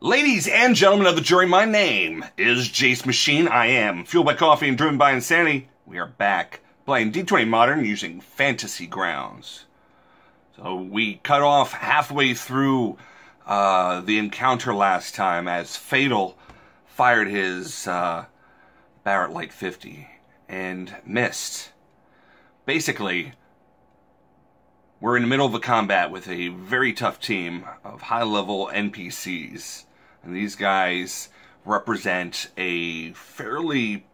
Ladies and gentlemen of the jury, my name is Jacemachine. I am fueled by coffee and driven by insanity. We are back playing d20 Modern using fantasy grounds. So we cut off halfway through the encounter last time as Fatal fired his Barrett Light 50 and missed. Basically, we're in the middle of a combat with a very tough team of high-level NPCs. And these guys represent a fairly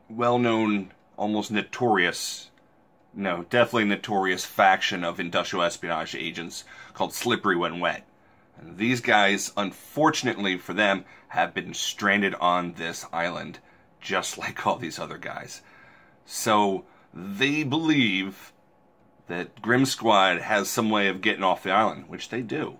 well-known, almost notorious, no, definitely notorious faction of industrial espionage agents called Slippery When Wet. And these guys, unfortunately for them, have been stranded on this island, just like all these other guys. So they believe that Grim Squad has some way of getting off the island, which they do.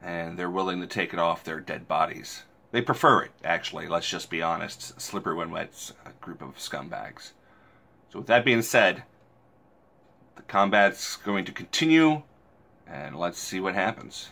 And they're willing to take it off their dead bodies. They prefer it, actually, let's just be honest. Slippery When Wet's a group of scumbags. So with that being said, the combat's going to continue, and let's see what happens.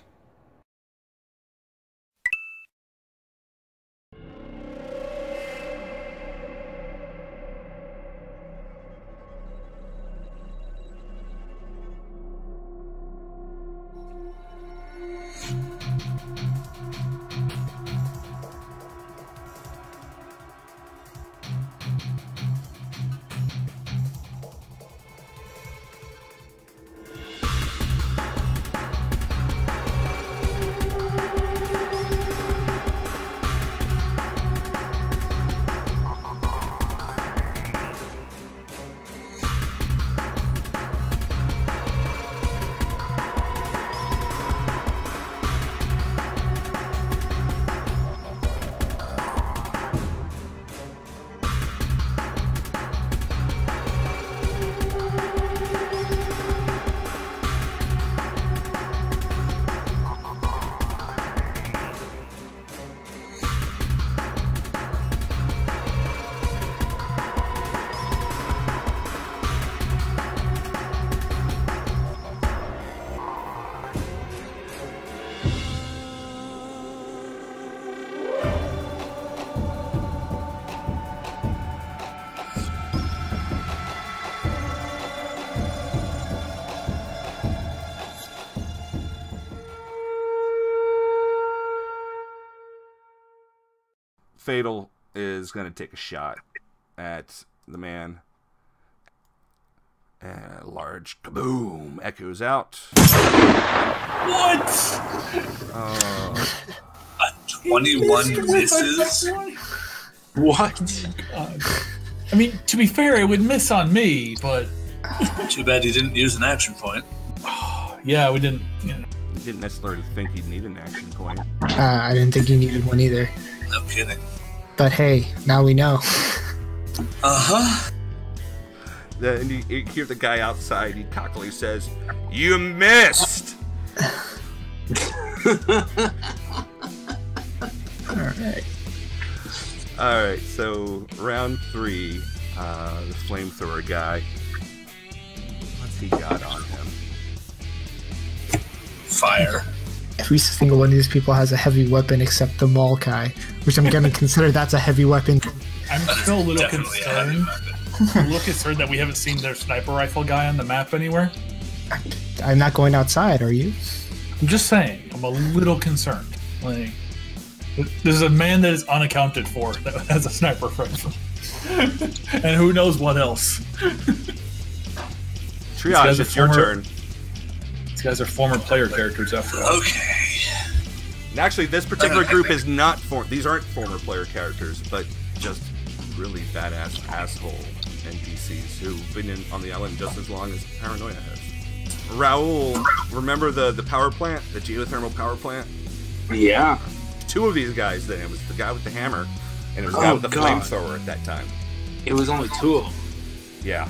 Fatal is going to take a shot at the man. And a large kaboom echoes out. What? A 21 misses? What? God. I mean, to be fair, it would miss on me, but... Too bad he didn't use an action point. Yeah, we didn't... You know. You didn't necessarily think he'd need an action point. I didn't think you needed one either. No kidding. But hey, now we know. Uh-huh. Then you hear the guy outside, he cockily says, "You missed!" Alright. Alright, so round 3, the flamethrower guy. What's he got on him? Fire. Every single one of these people has a heavy weapon except the mall guy, which I'm gonna consider that's a heavy weapon. I'm still a little Definitely concerned. A little concerned that we haven't seen their sniper rifle guy on the map anywhere. I'm not going outside, are you? I'm just saying, I'm a little concerned. Like, there's a man that is unaccounted for that has a sniper rifle. And who knows what else. Triage, it's your turn. These guys are former player characters after all. Okay. And actually, this particular group is not these aren't former player characters, but just really badass asshole NPCs who've been on the island just as long as Paranoia has. Raul, remember the power plant, the geothermal power plant? Yeah. 2 of these guys then. It was the guy with the hammer, and it was the guy with the flamethrower at that time. It was only 2 of them. Yeah.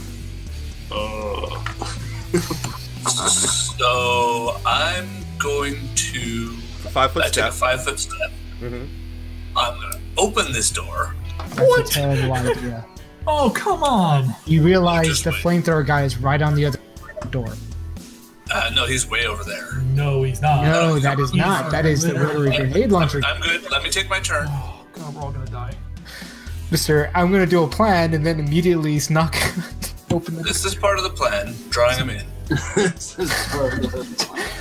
So I'm going to 5-foot take a step. 5-foot step. Mm-hmm. I'm gonna open this door. That's a terrible idea. Oh, come on! You realize the flamethrower guy is right on the other door. No, he's way over there. No, he's not. No, that is not. That is the rotary grenade launcher. I'm good. Let me take my turn. Oh, God, we're all gonna die. Mister, I'm gonna do a plan and then immediately snuck open the This is part of the plan. Drawing him in.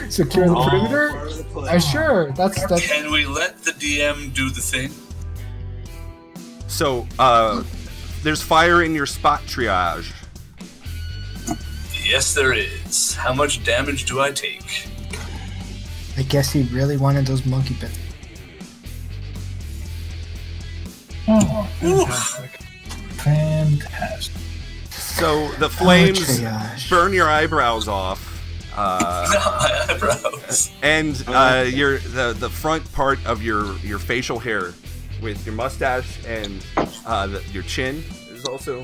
secure the perimeter. Sure, that's. Can we let the DM do the thing? So, there's fire in your spot triage. Yes, there is. How much damage do I take? I guess he really wanted those monkey bits. Oh, fantastic. Fantastic. So the flames triage. burn your eyebrows off, Not my eyebrows. and the front part of your facial hair, with your mustache and your chin is also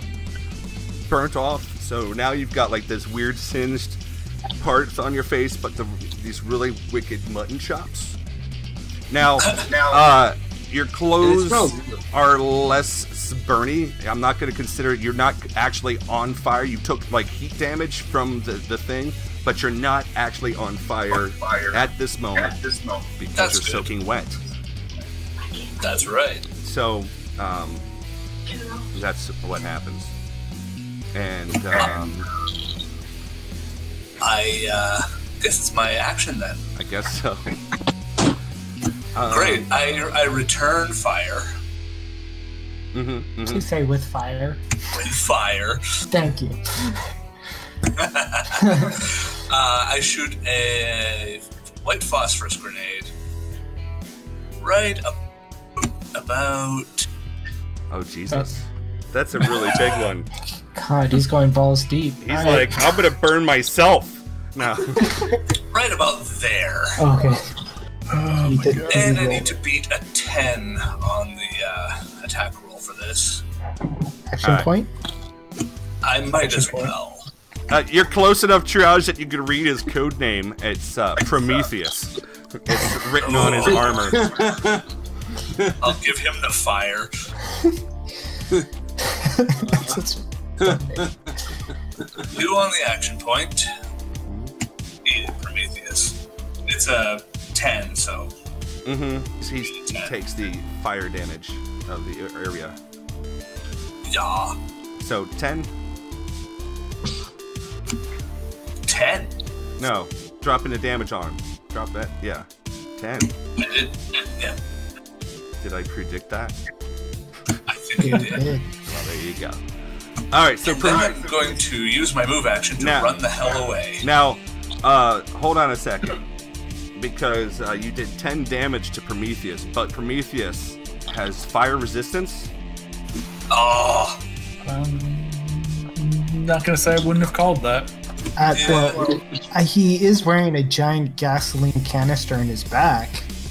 burnt off. So now you've got like this weird singed parts on your face, but these really wicked mutton chops. Now, your clothes are less burny. I'm not going to consider you're not actually on fire. You took like heat damage from the thing, but you're not actually on fire at this moment because That's you're good. soaking wet. That's right. So that's what happens. And I guess it's my action then. I guess so. Great. I return fire. To say with fire. With fire. Thank you. I shoot a white phosphorus grenade. Right about. Oh Jesus, that's a really big one. God, he's going balls deep. He's like, I'm gonna burn myself. No. Right about there. Okay. Oh, my God. And I need to beat a 10 on the attack roll for this. Action point. I might as well. You're close enough, triage, that you can read his code name. It's Prometheus. It's written on his armor. I'll give him the fire. You on the action point. Prometheus. It's a 10, so. He takes the fire damage of the area. Yeah. So 10? 10. No, dropping the damage on him. Drop that. Yeah, 10. Yeah, Did I predict that? I think you did. Well, there you go. All right, so Then I'm going to use my move action to run the hell away. Now, hold on a second, because you did 10 damage to Prometheus, but Prometheus has fire resistance. Oh, Not gonna say I wouldn't have called that. He is wearing a giant gasoline canister in his back.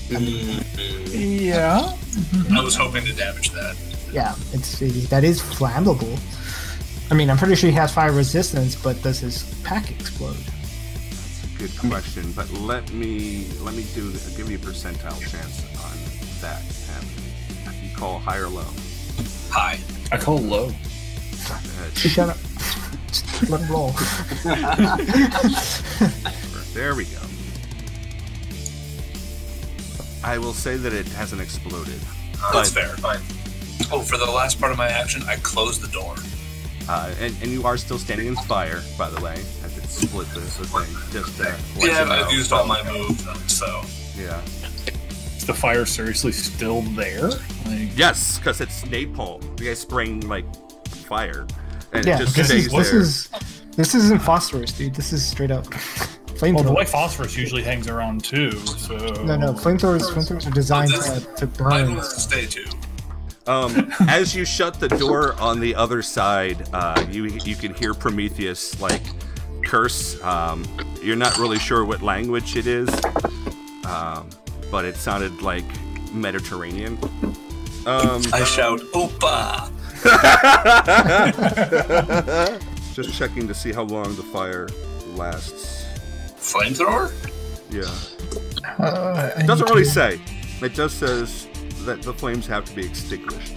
Yeah. I was hoping to damage that. Yeah, that is flammable. I mean, I'm pretty sure he has fire resistance, but does his pack explode? That's a good question, but let me give you a percentile chance on that happening. You call high or low? High. I call low. Shut up. Just let him roll. There we go. I will say that it hasn't exploded. That's fair. Fine. Oh, for the last part of my action, I closed the door. And you are still standing in fire, by the way, as it split the thing. Just let Yeah, you know. I've used all my moves, so. Yeah. Is the fire seriously still there? Like, Yes, because it's napalm. You guys spraying like fire, and Yeah, it just this stays there. this isn't phosphorus, dude. This is straight up well, the flamethrower. white phosphorus usually hangs around too, so... No, flamethrowers are designed to Mine burn. will stay too. As you shut the door on the other side, you can hear Prometheus like curse. You're not really sure what language it is, but it sounded like Mediterranean. I shout, "Opa!" Just checking to see how long the fire lasts. Flamethrower? Yeah. It doesn't really say. It just says that the flames have to be extinguished.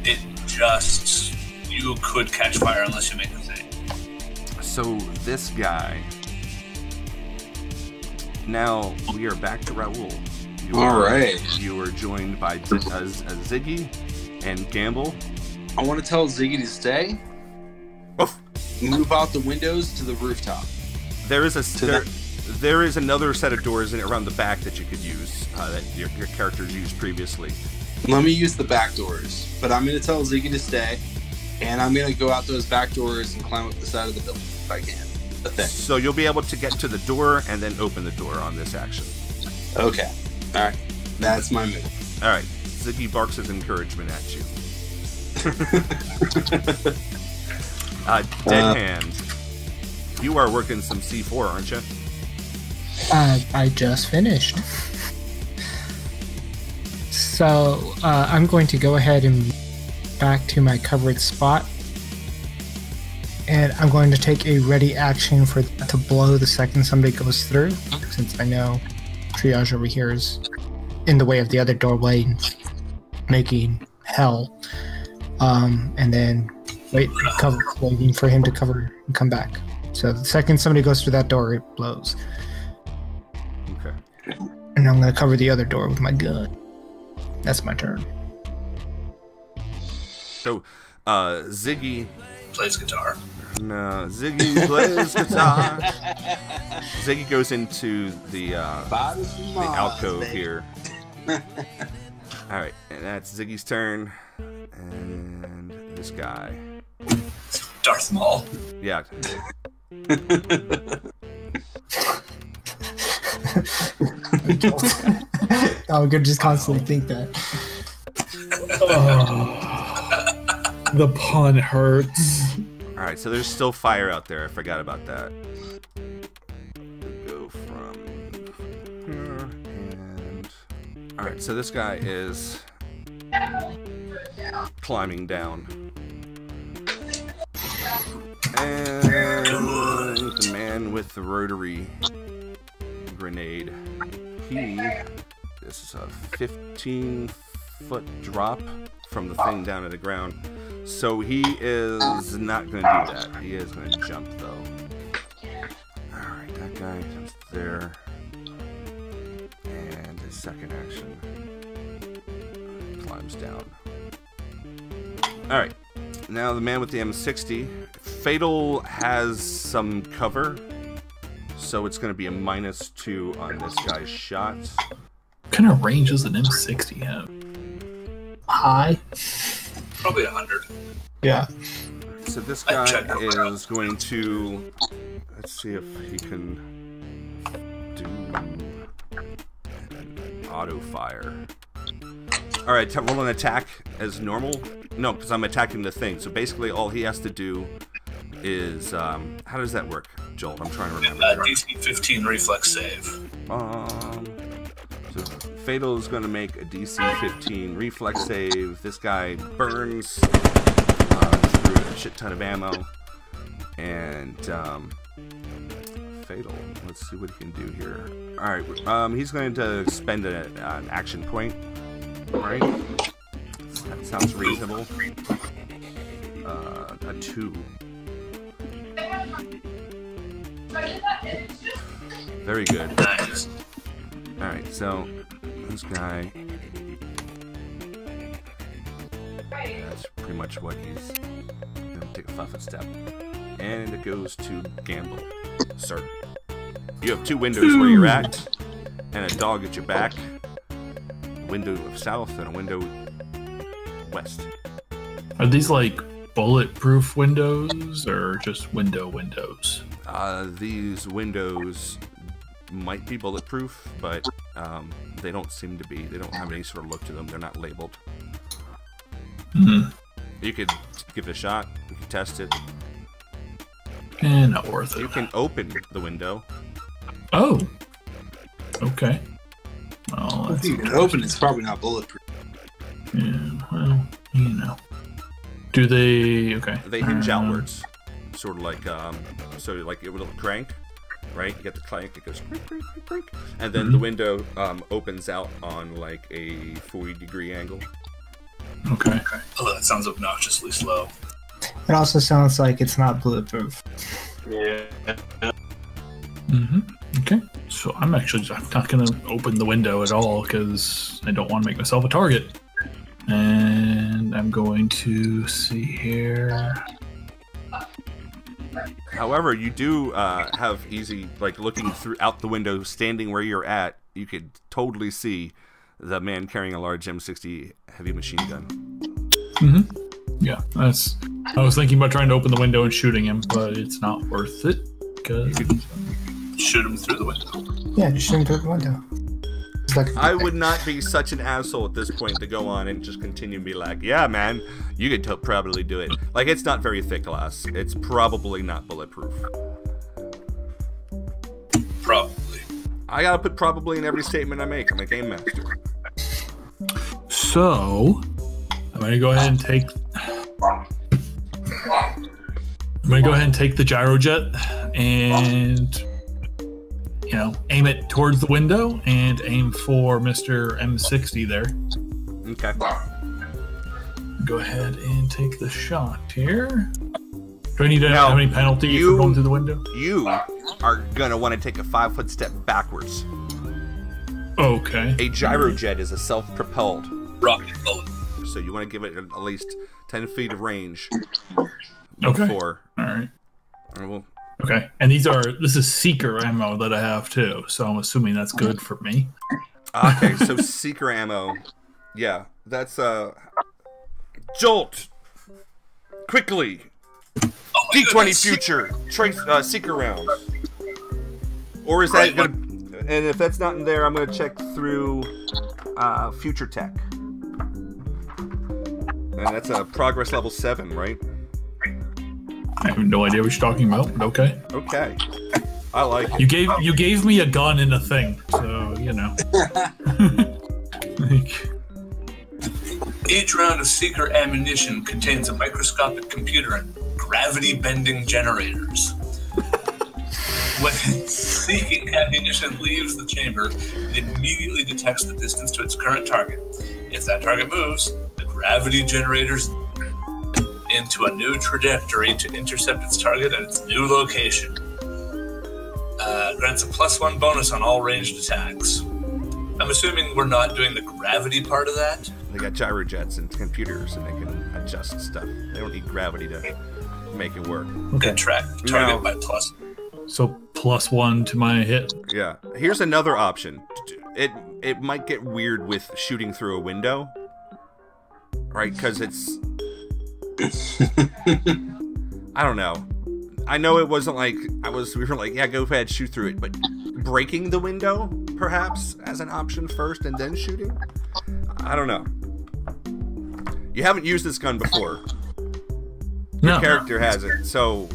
It just... You could catch fire unless you make a thing. So this guy now we are back to Raoul. All right. You are joined by Ziggy and Gamble. I want to tell Ziggy to stay. Oh. Move out the windows to the rooftop. There is there is another set of doors around the back that you could use that your characters used previously. Let me use the back doors, but I'm going to tell Ziggy to stay, and I'm going to go out those back doors and climb up the side of the building if I can. So you'll be able to get to the door and then open the door on this action. Okay. All right. That's my move. All right. Ziggy barks his encouragement at you. Dead hand. You are working some C4, aren't you? I just finished. So I'm going to go ahead and back to my covered spot. And I'm going to take a ready action for to blow the second somebody goes through, since I know triage over here is in the way of the other doorway, making hell. And then waiting for him to cover and come back. So the second somebody goes through that door, it blows. Okay. And I'm going to cover the other door with my gun. That's my turn. So, Ziggy plays guitar. No, Ziggy plays guitar. Ziggy goes into the alcove here. Alright, and that's Ziggy's turn. And this guy. Darth Maul. Yeah. I would just constantly think that. The pun hurts. Alright, so there's still fire out there. I forgot about that. Go from here and... Alright, so this guy is climbing down. And the man with the rotary grenade. This is a 15-foot drop from the thing down to the ground. So he is not going to do that. He is going to jump, though. Alright, that guy comes there. And his second action climbs down. Alright, now the man with the M60. Fatal has some cover, so it's going to be a -2 on this guy's shot. What kind of range does an M60 have? High? Probably 100. Yeah. So this guy is going to... Let's see if he can do an auto fire. Alright, roll an attack as normal. No, because I'm attacking the thing. So basically all he has to do is... how does that work, Joel? I'm trying to remember. DC 15 reflex save. So Fatal is going to make a DC 15 reflex save. This guy burns through a shit ton of ammo. And Fatal, let's see what he can do here. Alright, he's going to spend an action point. Alright, that sounds reasonable. A 2. Very good. Nice. Alright, so this guy, that's pretty much what he's gonna take a 5-foot step. And it goes to Gamble. Sir, you have 2 windows where you're at, and a dog at your back. Window south and a window west. Are these like bulletproof windows or just windows? These windows might be bulletproof, but they don't seem to be. They don't have any sort of look to them. They're not labeled. Mm-hmm. You could give it a shot. You can test it. Not worth it. You can open the window. Oh. Okay. Well, If you can open, it's probably not bulletproof. Yeah, well, you know. Do they... Okay. They hinge outwards. Sort of like, so like it will crank, right? You get the clank, it goes crank, crank, crank, crank. And then the window opens out on like a 40-degree angle. Okay. Oh, that sounds obnoxiously slow. It also sounds like it's not bulletproof. Yeah. Okay. So I'm not going to open the window at all because I don't want to make myself a target. And I'm going to see here. However, you do have easy, like looking through out the window, standing where you're at, you could totally see the man carrying a large M60 heavy machine gun. Yeah, I was thinking about trying to open the window and shooting him, but it's not worth it because Shoot him through the window. Yeah, just shoot him through the window. It's like I would not be such an asshole at this point to go on and just continue and be like, yeah, man, you could probably do it. Like, it's not very thick glass. It's probably not bulletproof. Probably. I gotta put probably in every statement I make. I'm a game master. So I'm gonna go ahead and take. I'm gonna go ahead and take the gyrojet and, you know, aim it towards the window and aim for Mr. M60 there. Okay. Go ahead and take the shot here. Do I need to have any penalty for going through the window? You are gonna want to take a 5-foot step backwards. Okay. A gyrojet is a self-propelled rocket bullet. So you want to give it at least 10 feet of range. Okay. Before. All right. Well, okay. And this is seeker ammo that I have too, so I'm assuming that's good for me. Okay, so seeker ammo. Yeah, that's Jolt. Quickly. Oh D20 future. Trace seeker rounds. Or is that gonna, and if that's not in there, I'm gonna check through future tech. And that's a progress level 7, right? I have no idea what you're talking about, but okay. Okay. I like it. You gave me a gun and a thing, so you know. Each round of seeker ammunition contains a microscopic computer and gravity-bending generators. When seeking ammunition leaves the chamber, it immediately detects the distance to its current target. If that target moves, the gravity generators into a new trajectory to intercept its target at its new location. Grants a +1 bonus on all ranged attacks. I'm assuming we're not doing the gravity part of that? They got gyrojets and computers, and they can adjust stuff. They don't need gravity to make it work. Okay. Track target by plus. So +1 to my hit. Yeah. Here's another option. It might get weird with shooting through a window, right? Because it's I don't know. I know it wasn't like we were like, yeah, go ahead, shoot through it, but breaking the window perhaps as an option first and then shooting? I don't know. You haven't used this gun before. Your character hasn't, so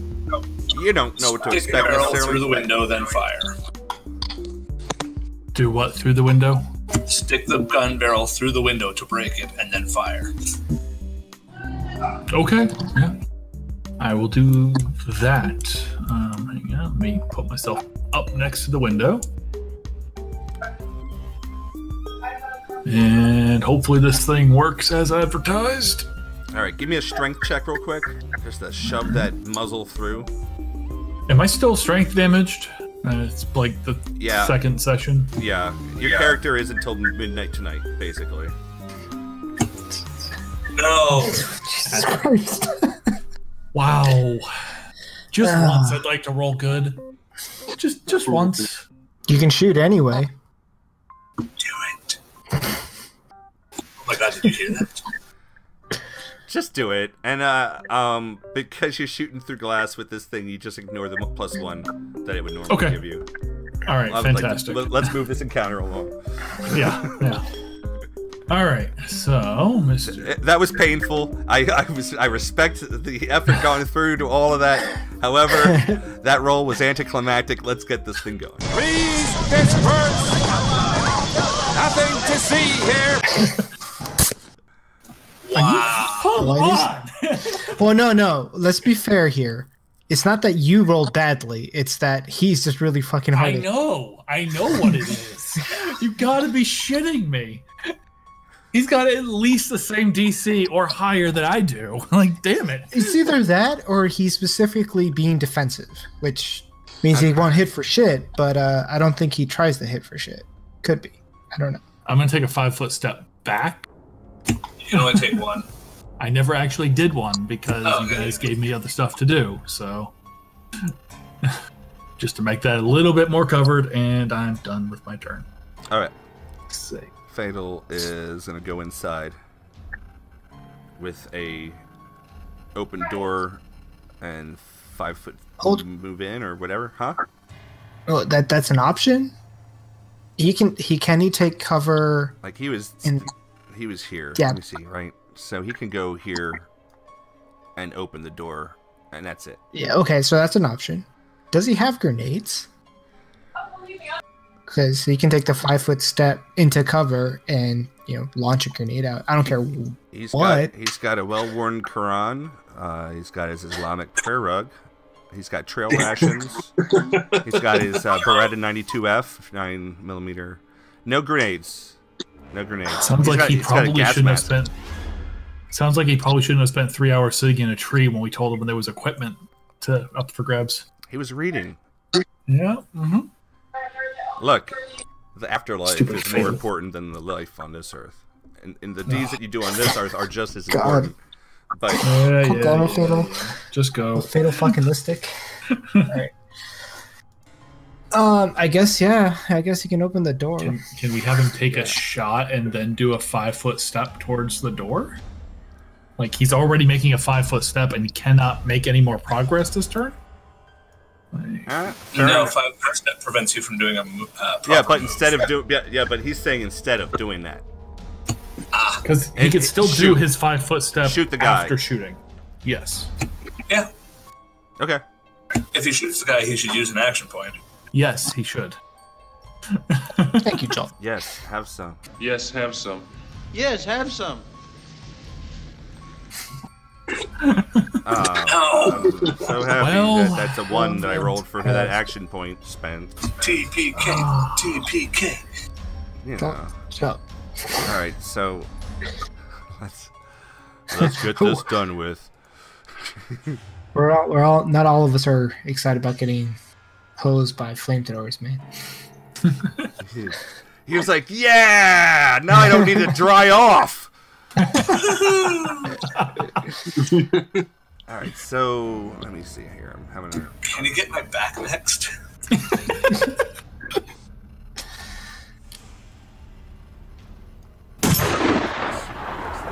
you don't know what to Stick expect the barrel necessarily. through the window, then fire. Do what through the window? Stick the gun barrel through the window to break it, and then fire. Okay. Yeah. I will do that. Hang on. Let me put myself up next to the window. And hopefully this thing works as advertised. Alright, give me a strength check real quick. Just to shove that muzzle through. Am I still strength damaged? It's like the second session. Yeah. Your character is until midnight tonight, basically. No! Jesus Christ. Wow. Just once I'd like to roll good. Just once. You can shoot anyway. Do it. Oh my god, did you hear that? Just do it. And because you're shooting through glass with this thing, you just ignore the +1 that it would normally give you. All right, fantastic. Let's move this encounter along. Yeah. All right, so Mr. That was painful. I respect the effort going through to all of that. However, that roll was anticlimactic. Let's get this thing going. Please disperse. Nothing to see here. Wow. Well, no. Let's be fair here. It's not that you rolled badly. It's that he's just really fucking hard. I know what it is. You gotta be shitting me. He's got at least the same DC or higher that I do. Like, damn it. It's either that or he's specifically being defensive, which Means he won't hit for shit, but I don't think he tries to hit for shit. Could be. I don't know. I'm going to take a 5-foot step back. You can only take one. I never actually did one because you guys gave me other stuff to do. So just to make that a little bit more covered, and I'm done with my turn. All right. Sick. Fatal is going to go inside with a open door and 5-foot move in or whatever, huh? Oh, that's an option. He take cover? Like he was here. Yeah. Let me see, right? So he can go here and open the door, and that's it. Yeah. Okay, so that's an option. Does he have grenades? Because he can take the 5-foot step into cover and launch a grenade out. I don't care He's what. He's got a well-worn Quran. He's got his Islamic prayer rug. He's got trail rations. He's got his Beretta 92F 9mm. No grenades. No grenades. Sounds like he probably shouldn't have spent. Sounds like he probably shouldn't have spent 3 hours sitting in a tree when we told him there was equipment up for grabs. He was reading. Yeah. Mm-hmm. Look, the afterlife is more important than the life on this earth. And the deeds that you do on this earth are just as important. But Fatal. Just go. Fatal fucking listic. Alright. I guess he can open the door. Can we have him take a shot and then do a 5-foot step towards the door? Like he's already making a 5-foot step and he cannot make any more progress this turn? No, 5-foot step prevents you from doing a but instead of doing but he's saying instead of doing that. Because he could still do his 5-foot step shoot the guy after shooting. Yes. Yeah. Okay. If he shoots the guy, he should use an action point. Yes, he should. Thank you, John. Yes, have some. Yes, have some. Yes, have some. I'm so happy that's a 1 that I rolled for that action point spent. TPK. TPK. You know. Stop. All right, so let's get this done with. We're all. Not all of us are excited about getting hosed by flamethrowers, man. He was like, "Yeah, now I don't need to dry off." All right, so let me see here. I'm having a. Can you get my back next?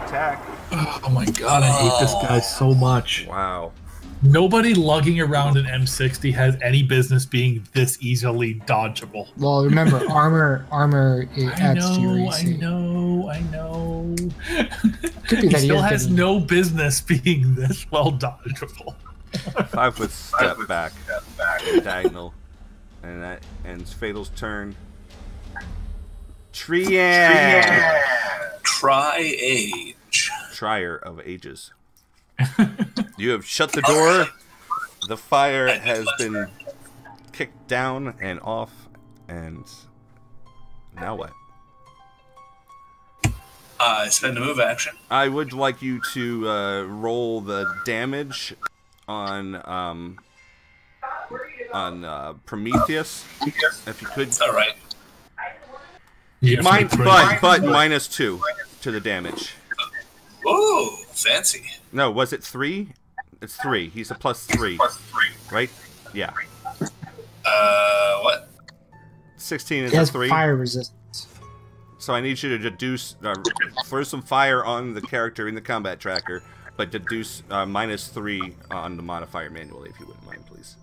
Attack. Oh my god, I hate this guy so much. Wow. Nobody lugging around an M60 has any business being this easily dodgeable. Well, remember, armor adds to your AC. I know. Could be He that still is has getting- no business being this well dodgeable. 5-foot step back, diagonal, and that ends Fatal's turn. Tri-age. Trier of ages. You have shut the door. The fire has been kicked down and off, and now what? Spend a move action. I would like you to roll the damage on Prometheus, if you could. All right. But minus 2 to the damage. Ooh, fancy. No, was it 3? It's 3. He's a +3. Right? Yeah. What? 16 is He a has 3. fire resistance. So I need you to deduce, throw some fire on the character in the combat tracker, but deduce -3 on the modifier manually, if you wouldn't mind, please.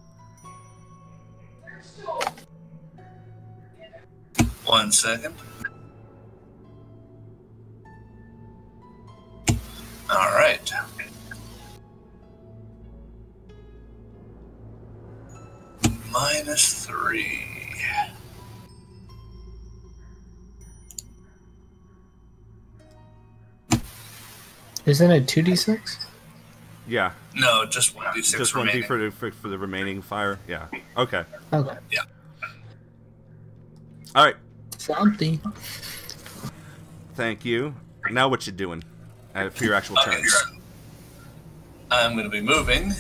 1 second. All right. -3. Isn't it 2d6? Yeah. No, just 1d6 Just 1d remaining. for the remaining fire? Yeah. Okay. Okay. Yeah. Alright. Something. Thank you. Now what you doing for your actual Okay, turns? I'm going to be moving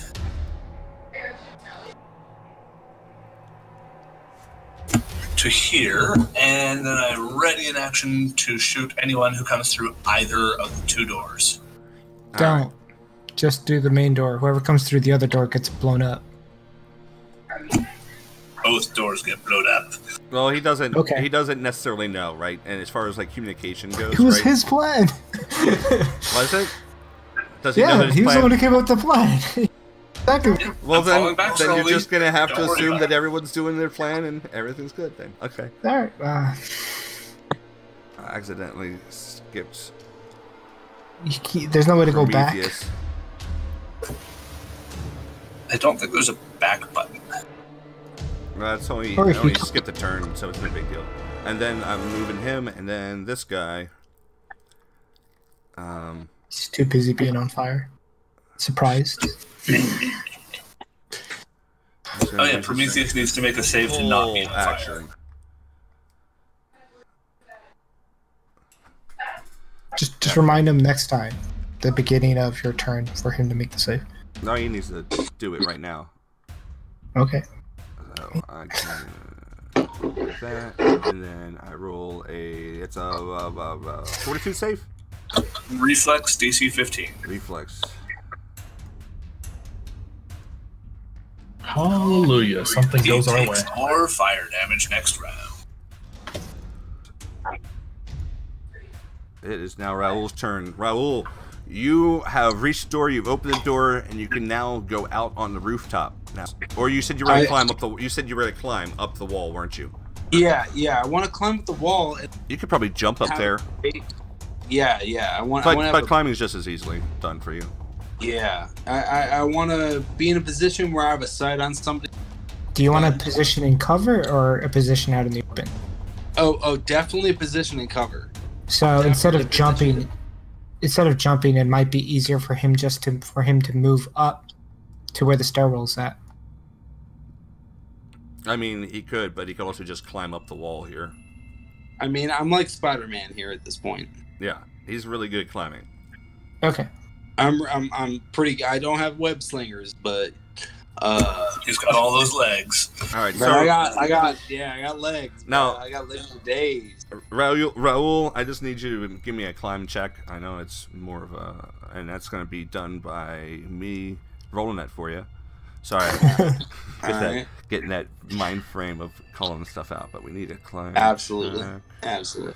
to here, and then I ready in action to shoot anyone who comes through either of the 2 doors. Don't. Alright. Just do the main door. Whoever comes through the other door gets blown up. Both doors get blown up. Well, he doesn't. Okay. He doesn't necessarily know, right? And as far as like communication goes, It was right? his plan. Was it? Does he know that Yeah, his he was plan? the one who came up with the plan. Exactly. Well, I'm falling then back you're slowly. just gonna have Don't to worry assume about that it. everyone's doing their plan and everything's good. Then, okay. All right. I accidentally skipped There's no way to go back. Prometheus. I don't think there's a back button. That's only Or I if you only took- skipped a turn, so it's no big deal. And then I'm moving him, and then this guy. He's too busy being on fire. Surprised. Oh yeah, Prometheus needs to make a save to not be on fire. action. Just remind him next time, the beginning of your turn, for him to make the save. No, he needs to do it right now. Okay. So I can do that, and then I roll a. It's a 42 save. Reflex DC 15. Reflex. Hallelujah. Something He goes our way. takes more fire damage next round. It is now Raoul's turn. Raoul, you have reached the door. You've opened the door, and you can now go out on the rooftop now. Or you said you were going to climb up the. You said you were going to climb up the wall, weren't you? Yeah. I want to climb up the wall. And You could probably jump up there, Yeah. I want. but climbing is just as easily done for you. Yeah. I want to be in a position where I have a sight on somebody. Do you want a position in cover or a position out in the open? Oh, definitely a position in cover. So instead of jumping, it might be easier for him to move up to where the stairwell's at. I mean, he could, but he could also just climb up the wall here. I mean, I'm like Spider-Man here at this point. Yeah, he's really good at climbing. Okay. I'm pretty. I don't have web slingers, but He's got all those legs. All right, but so I got legs. Now- I got legs for days. Raoul, I just need you to give me a climb check. I know it's more of a, and that's going to be done by me rolling that for you. Sorry, Alright. getting that mind frame of calling stuff out, but we need a climb. Absolutely. check. Absolutely.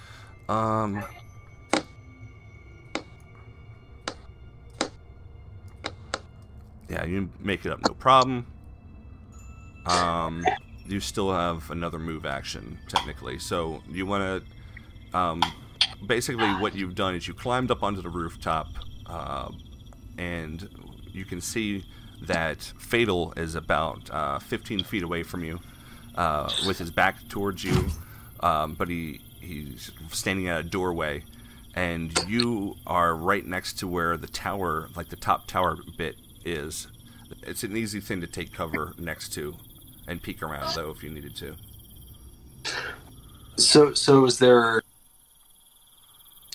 Yeah, you make it up, no problem. You still have another move action, technically. So you want to, basically what you've done is you climbed up onto the rooftop, and you can see that Fatal is about 15 feet away from you, with his back towards you, but he's standing at a doorway, and you are right next to where the tower, like the top tower bit, is. It's an easy thing to take cover next to and peek around, though, if you needed to. So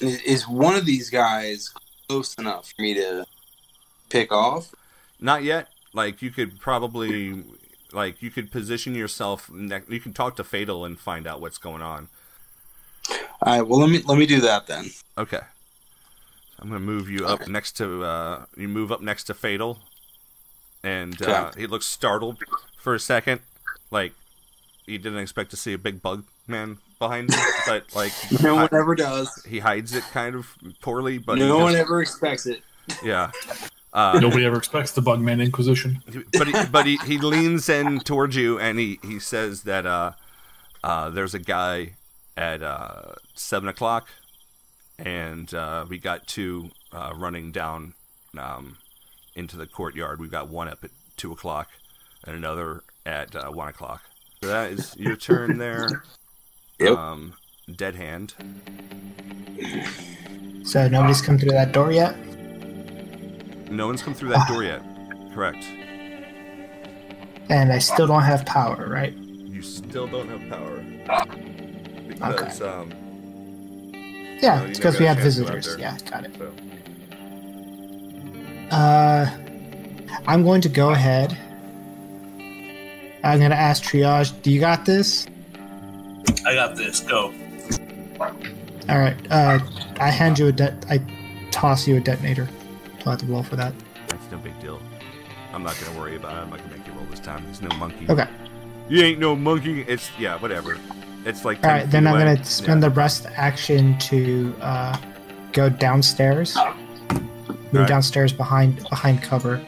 is one of these guys close enough for me to pick off? Not yet. Like, you could probably, like, you could position yourself, you can talk to Fatal and find out what's going on. All right. Well, let me do that then. Okay. I'm going to move you up next to, you move up next to Fatal, and he looks startled for a second, like he didn't expect to see a big bug man behind him, but like No one ever does. he hides it kind of poorly, but No one ever expects it. yeah. Nobody ever expects the Bugman Inquisition. But he leans in towards you, and he says that there's a guy at 7 o'clock, and we got two running down into the courtyard. We've got one up at 2 o'clock and another at 1 o'clock. So that is your turn there. Yep. Dead hand. So nobody's come through that door yet? No one's come through that door yet. Correct. And I still don't have power, right? You still don't have power. Because, Yeah, you it's never because we got a have chance to go out visitors. there. Yeah, got it. so. I'm going to go ahead. I'm going to ask Triage, do you got this? I got this. Go. All right. I hand you I toss you a detonator. I'll have to roll for that. That's no big deal. I'm not gonna worry about it. I'm not gonna make you roll this time. There's no monkey. Okay. You ain't no monkey. It's whatever. It's like 10 All right. feet Then I'm away. gonna spend the rest action to go downstairs. Move downstairs behind cover.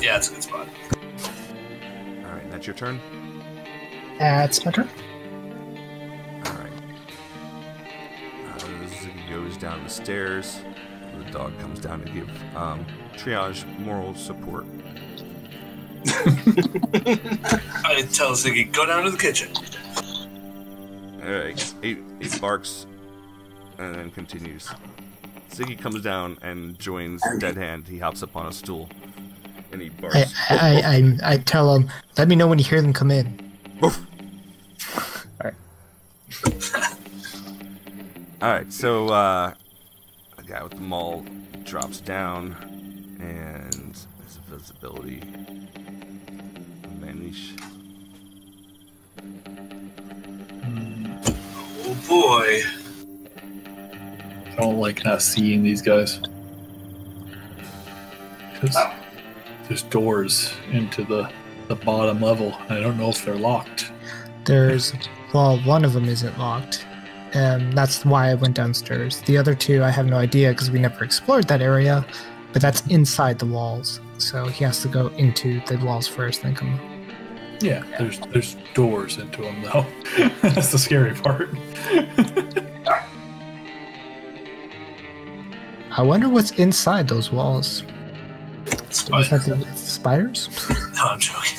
Yeah, it's a good spot. All right, that's your turn. It's my turn. All right. Ziggy goes down the stairs. The dog comes down to give triage moral support. I tell Ziggy, go down to the kitchen. All right, eight barks, and then continues. Ziggy comes down and joins Dead Hand. He hops up on a stool, and he barks. I tell him, let me know when you hear them come in. Woof. All right. All right, so the guy with the maul drops down, and his visibility vanish. Oh boy. I don't like not seeing these guys. Because there's doors into the bottom level. I don't know if they're locked. One of them isn't locked. That's why I went downstairs. The other two, I have no idea because we never explored that area, but that's inside the walls. So he has to go into the walls first, then come. Yeah, there's doors into them though. That's the scary part. I wonder what's inside those walls. Spider. Spiders? No, I'm joking.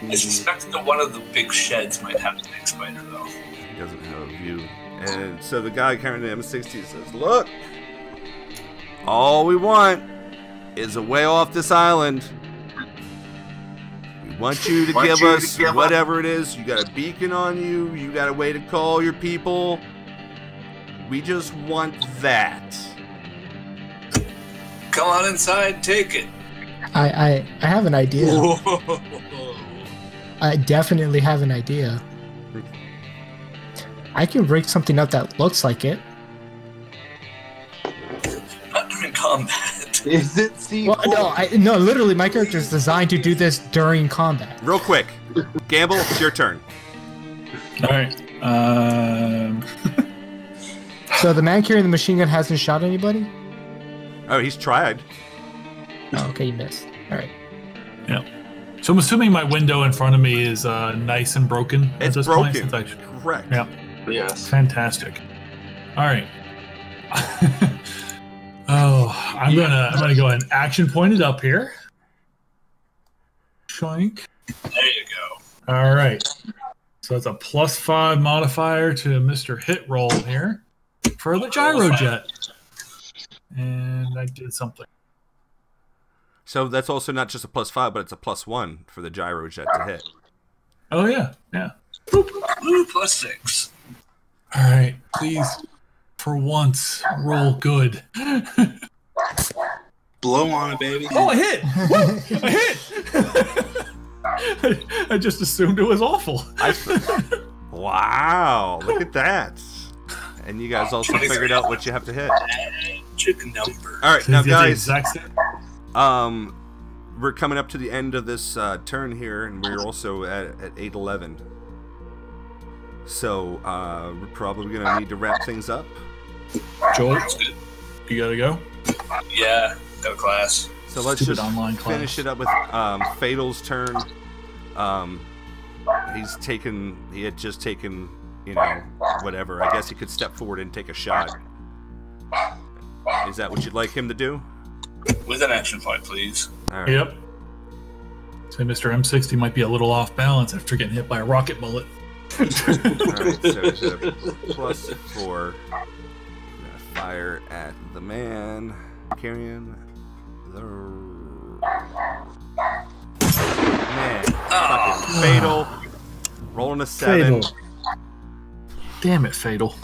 I suspect that one of the big sheds might have the big spider, though. He doesn't have a view. And so the guy carrying the M60 says, "Look, all we want is a way off this island. We want you to give us whatever it is. You got a beacon on you. You got a way to call your people. We just want that." Come on inside, take it. I have an idea. I definitely have an idea. I can rig something up that looks like it. Not during combat. Is it C4? Well, no, literally, my character is designed to do this during combat. Real quick, Gamble, it's your turn. All right. So the man carrying the machine gun hasn't shot anybody? Oh, he's tried. Oh, okay, you missed. All right. Yeah. So I'm assuming my window in front of me is nice and broken at It's this broken. point. Since Correct. Yeah. Yes. Fantastic. All right. I'm gonna go ahead and action point it up here. Shoink. There you go. All right. So it's a +5 modifier to Mr. Hit Roll here for the gyro jet. And I did something. So that's also not just a +5, but it's a +1 for the gyro jet to hit. Oh yeah, yeah. Ooh, +6. All right, please, for once, roll good. Blow on it, baby. Oh, I hit! Woo! I hit! I just assumed it was awful. Wow, look at that. And you guys also figured out what you have to hit. Magic number. All right, now Is it the guys, exact same? we're coming up to the end of this turn here, and we're also at 8:11. So we're probably gonna need to wrap things up. Joel, That's good. you gotta go. Yeah, got a class. So let's Stupid just online class. finish it up with Fatal's turn. He had just taken, whatever. I guess he could step forward and take a shot. Is that what you'd like him to do? With an action point, please. All right. Yep. So Mr. M60 might be a little off balance after getting hit by a rocket bullet. All right, so it's a +4. Gonna fire at the man carrying the man. Fucking Fatal. Rolling a 7. Fatal. Damn it, Fatal.